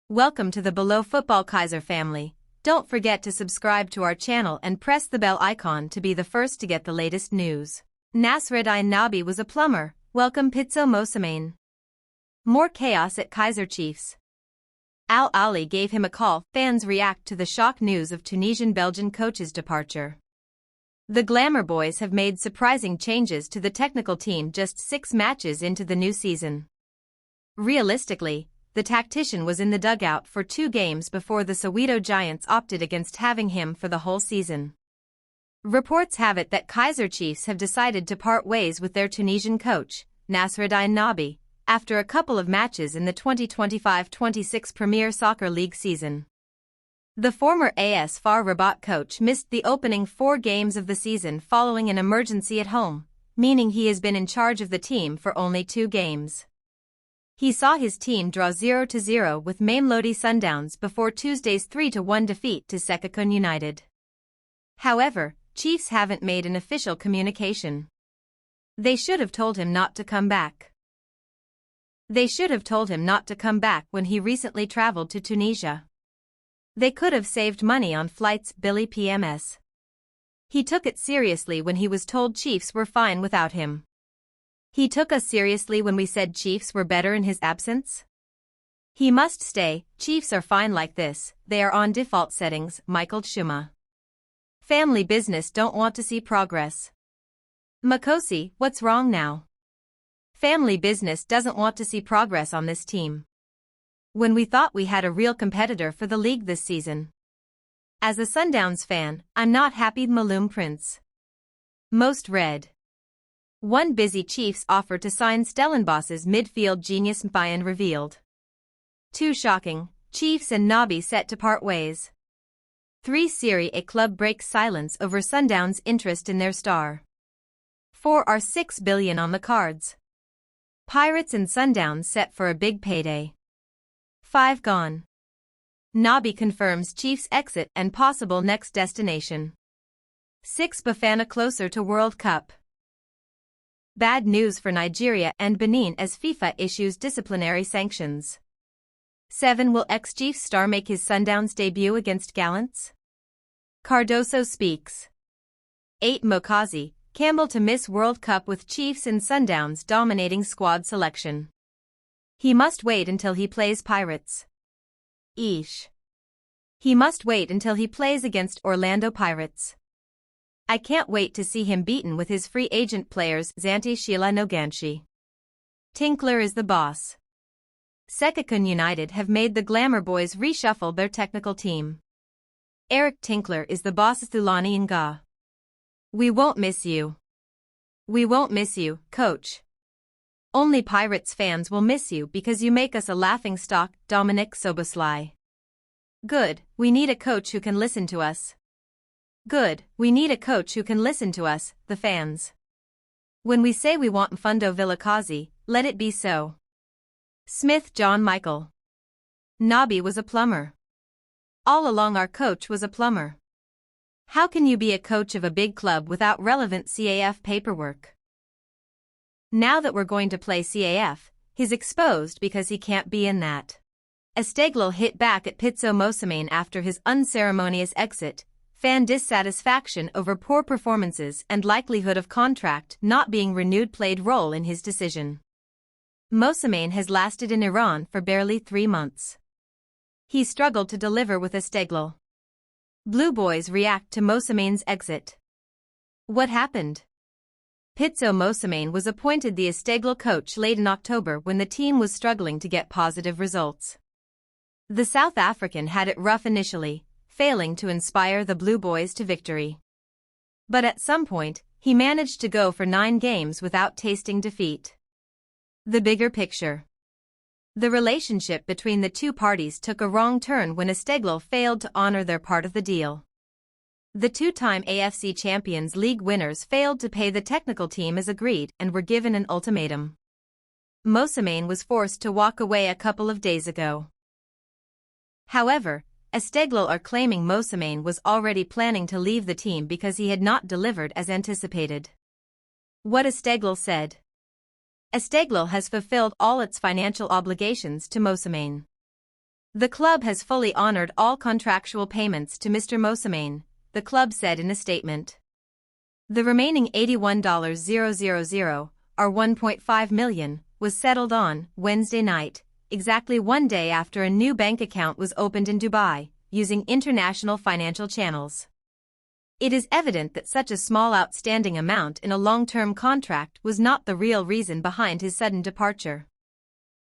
Welcome to the Below Football Kaizer family. Don't forget to subscribe to our channel and press the bell icon to be the first to get the latest news. Nabi was a plumber. Welcome Pitso Mosimane. More chaos at Kaizer Chiefs. Al Ali gave him a call. Fans react to the shock news of Tunisian-Belgian coach's departure. The Glamour Boys have made surprising changes to the technical team just 6 matches into the new season. Realistically, the tactician was in the dugout for 2 games before the Soweto Giants opted against having him for the whole season. Reports have it that Kaizer Chiefs have decided to part ways with their Tunisian coach, Nabi, after a couple of matches in the 2025-26 Premier Soccer League season. The former AS FAR Rabat coach missed the opening 4 games of the season following an emergency at home, meaning he has been in charge of the team for only 2 games. He saw his team draw 0-0 with Mamelodi Sundowns before Tuesday's 3-1 defeat to Sekikun United. However, Chiefs haven't made an official communication. They should have told him not to come back. They should have told him not to come back when he recently traveled to Tunisia. They could have saved money on flights. Billy PMS. He took it seriously when he was told Chiefs were fine without him. He took us seriously when we said Chiefs were better in his absence? He must stay. Chiefs are fine like this, they are on default settings. Michael Shuma. Family business don't want to see progress. Makosi, what's wrong now? Family business doesn't want to see progress on this team. When we thought we had a real competitor for the league this season. As a Sundowns fan, I'm not happy. Maloum Prince. Most read. One busy Chiefs offer to sign Stellenbosch's midfield genius Mbayan revealed. 2 shocking, Chiefs and Nabi set to part ways. 3 Serie A club breaks silence over Sundowns' interest in their star. 4 are 6 billion on the cards. Pirates and Sundowns set for a big payday. 5 gone. Nabi confirms Chiefs' exit and possible next destination. 6 Bafana closer to World Cup. Bad news for Nigeria and Benin as FIFA issues disciplinary sanctions. 7 Will ex-Chiefs star make his Sundowns debut against Gallants? Cardoso speaks. 8 Mokazi, Campbell to miss World Cup with Chiefs and Sundowns dominating squad selection. He must wait until he plays Pirates. Ish. He must wait until he plays against Orlando Pirates. I can't wait to see him beaten with his free agent players. Zanti Sheila Noganshi. Tinkler is the boss. Sekikun United have made the Glamour Boys reshuffle their technical team. Eric Tinkler is the boss. Thulani Nga. We won't miss you. We won't miss you, coach. Only Pirates fans will miss you because you make us a laughing stock. Dominic Soboslai. Good, we need a coach who can listen to us. Good, we need a coach who can listen to us, the fans. When we say we want Mfundo Vilakazi, let it be so. Smith John Michael. Nabi was a plumber. All along our coach was a plumber. How can you be a coach of a big club without relevant CAF paperwork? Now that we're going to play CAF, he's exposed because he can't be in that. Esteglal hit back at Pitso Mosimane after his unceremonious exit. Fan dissatisfaction over poor performances and likelihood of contract not being renewed played role in his decision. Mosimane has lasted in Iran for barely 3 months. He struggled to deliver with Esteglal. Blue Boys react to Mosimane's exit. What happened? Pitso Mosimane was appointed the Esteglal coach late in October when the team was struggling to get positive results. The South African had it rough initially, failing to inspire the Blue Boys to victory. But at some point, he managed to go for 9 games without tasting defeat. The bigger picture. The relationship between the 2 parties took a wrong turn when Esteglal failed to honor their part of the deal. The 2-time AFC Champions League winners failed to pay the technical team as agreed and were given an ultimatum. Mosimane was forced to walk away a couple of days ago. However, Esteglal are claiming Mosimane was already planning to leave the team because he had not delivered as anticipated. What Esteglal said. Esteglal has fulfilled all its financial obligations to Mosimane. The club has fully honored all contractual payments to Mr. Mosimane, the club said in a statement. The remaining $81,000, or $1.5 million, was settled on Wednesday night, exactly one day after a new bank account was opened in Dubai, using international financial channels. It is evident that such a small outstanding amount in a long-term contract was not the real reason behind his sudden departure.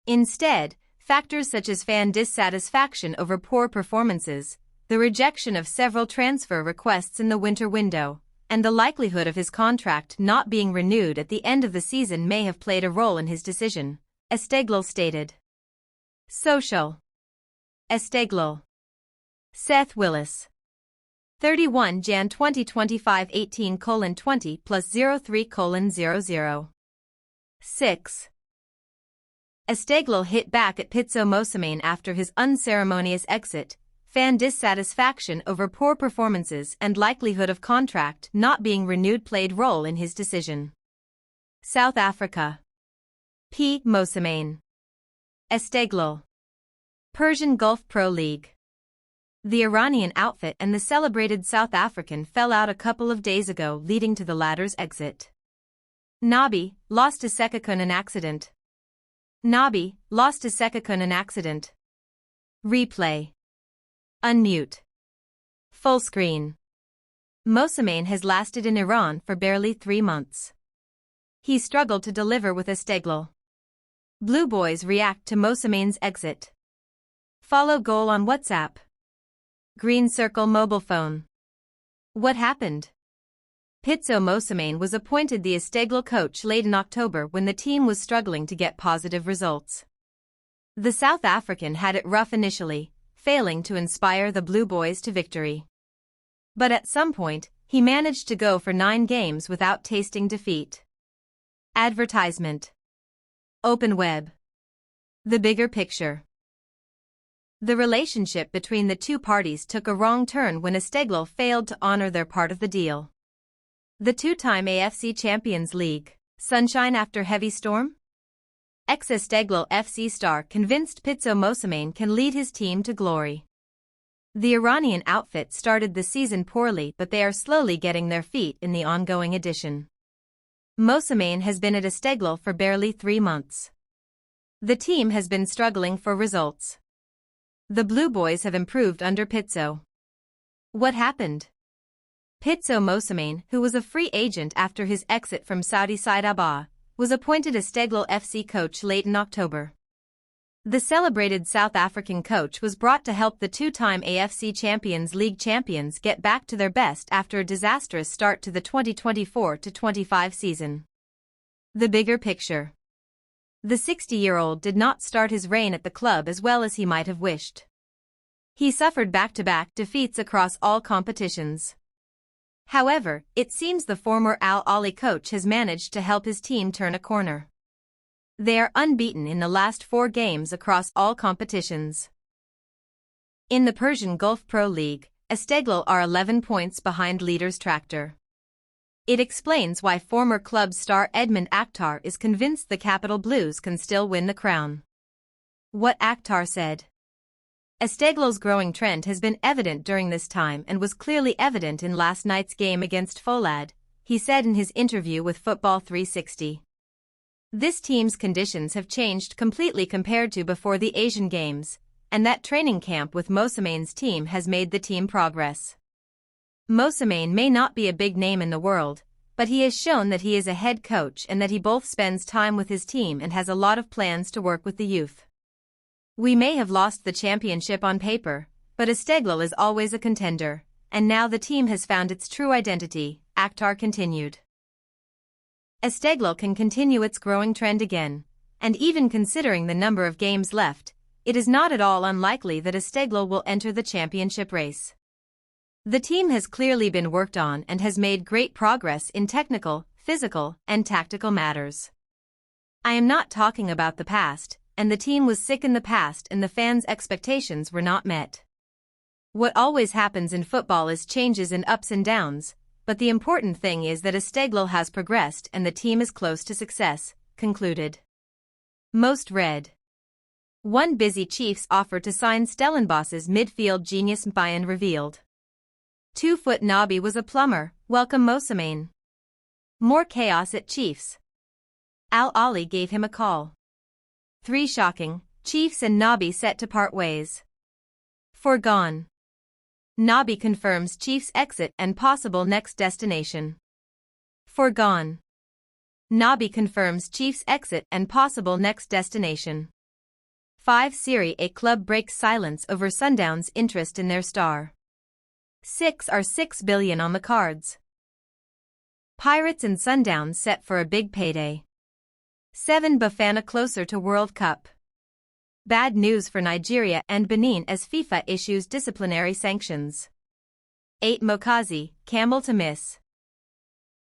Instead, factors such as fan dissatisfaction over poor performances, the rejection of several transfer requests in the winter window, and the likelihood of his contract not being renewed at the end of the season may have played a role in his decision, Esteglal stated. Social. Esteglal. Seth Willis. 31 Jan 2025 18:20 plus 03:00. 6. Esteglal hit back at Pitso Mosimane after his unceremonious exit, fan dissatisfaction over poor performances and likelihood of contract not being renewed played role in his decision. South Africa. P. Mosimane. Esteglal. Persian Gulf Pro League. The Iranian outfit and the celebrated South African fell out a couple of days ago, leading to the latter's exit. Nabi lost to Sekakun in accident. Nabi lost to Sekakun in accident. Replay. Unmute. Full screen. Mosimane has lasted in Iran for barely 3 months. He struggled to deliver with Esteglal. Blue Boys react to Mosimane's exit. Follow goal on WhatsApp. Green Circle mobile phone. What happened? Pitso Mosimane was appointed the Esteglal coach late in October when the team was struggling to get positive results. The South African had it rough initially, failing to inspire the Blue Boys to victory. But at some point, he managed to go for 9 games without tasting defeat. Advertisement. Open web. The bigger picture. The relationship between the two parties took a wrong turn when Esteglal failed to honor their part of the deal. The two-time AFC Champions League, sunshine after heavy storm? Ex-Esteglal FC star convinced Pitso Mosimane can lead his team to glory. The Iranian outfit started the season poorly, but they are slowly getting their feet in the ongoing edition. Mosimane has been at Esteglal for barely 3 months. The team has been struggling for results. The Blue Boys have improved under Pitso. What happened? Pitso Mosimane, who was a free agent after his exit from Saudi side Abba, was appointed Esteglal FC coach late in October. The celebrated South African coach was brought to help the two-time AFC Champions League champions get back to their best after a disastrous start to the 2024-25 season. The bigger picture. The 60-year-old did not start his reign at the club as well as he might have wished. He suffered back-to-back defeats across all competitions. However, it seems the former Al Ahly coach has managed to help his team turn a corner. They are unbeaten in the last 4 games across all competitions. In the Persian Gulf Pro League, Esteglal are 11 points behind leaders Tractor. It explains why former club star Edmund Akhtar is convinced the Capital Blues can still win the crown. What Akhtar said. Esteglal's growing trend has been evident during this time and was clearly evident in last night's game against Folad, he said in his interview with Football 360. This team's conditions have changed completely compared to before the Asian Games, and that training camp with Mosimane's team has made the team progress. Mosimane may not be a big name in the world, but he has shown that he is a head coach and that he both spends time with his team and has a lot of plans to work with the youth. We may have lost the championship on paper, but Esteglal is always a contender, and now the team has found its true identity, Akhtar continued. Esteglal can continue its growing trend again, and even considering the number of games left, it is not at all unlikely that Esteglal will enter the championship race. The team has clearly been worked on and has made great progress in technical, physical, and tactical matters. I am not talking about the past, and the team was sick in the past and the fans' expectations were not met. What always happens in football is changes and ups and downs, but the important thing is that Esteglal has progressed and the team is close to success, concluded. Most read. One busy Chiefs offer to sign Stellenbosch's midfield genius Mbayan revealed. 2-foot Nabi was a plumber, welcome Mosimane. More chaos at Chiefs. Al Ali gave him a call. 3 shocking, Chiefs and Nabi set to part ways. Foregone. Nabi confirms Chiefs' exit and possible next destination. Foregone. Nabi confirms Chiefs' exit and possible next destination. 5 Serie A club breaks silence over Sundowns' interest in their star. 6 billion on the cards. Pirates and Sundowns set for a big payday. 7 Bafana closer to World Cup. Bad news for Nigeria and Benin as FIFA issues disciplinary sanctions. 8 Mokazi, Campbell to miss.